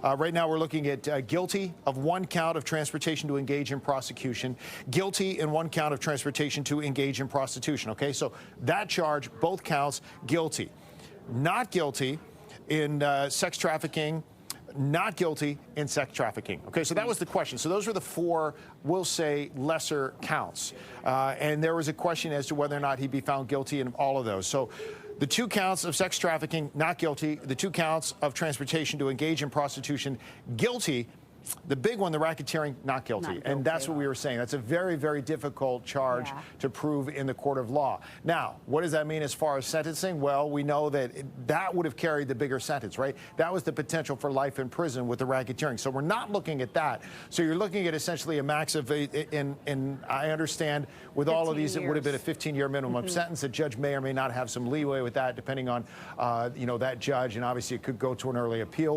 Right now, we're looking at guilty of 1 count of transportation to engage in prosecution, guilty in 1 count of transportation to engage in prostitution. Okay, so that charge, both counts, guilty. Not guilty in sex trafficking, not guilty in sex trafficking. Okay, so that was the question. So those were the 4, we'll say, lesser counts. And there was a question as to whether or not he'd be found guilty in all of those. So the 2 counts of sex trafficking, not guilty. The 2 counts of transportation to engage in prostitution, guilty. The big one, the racketeering, not guilty. And that's what we were saying. That's a very, very difficult charge to prove in the court of law. Now, what does that mean as far as sentencing? Well, we know that that would have carried the bigger sentence, right? That was the potential for life in prison with the racketeering. So we're not looking at that. So you're looking at essentially a max of, and I understand with all of these, it would have been a 15-year minimum sentence. The judge may or may not have some leeway with that, depending on, you know, that judge. And obviously, it could go to an early appeal.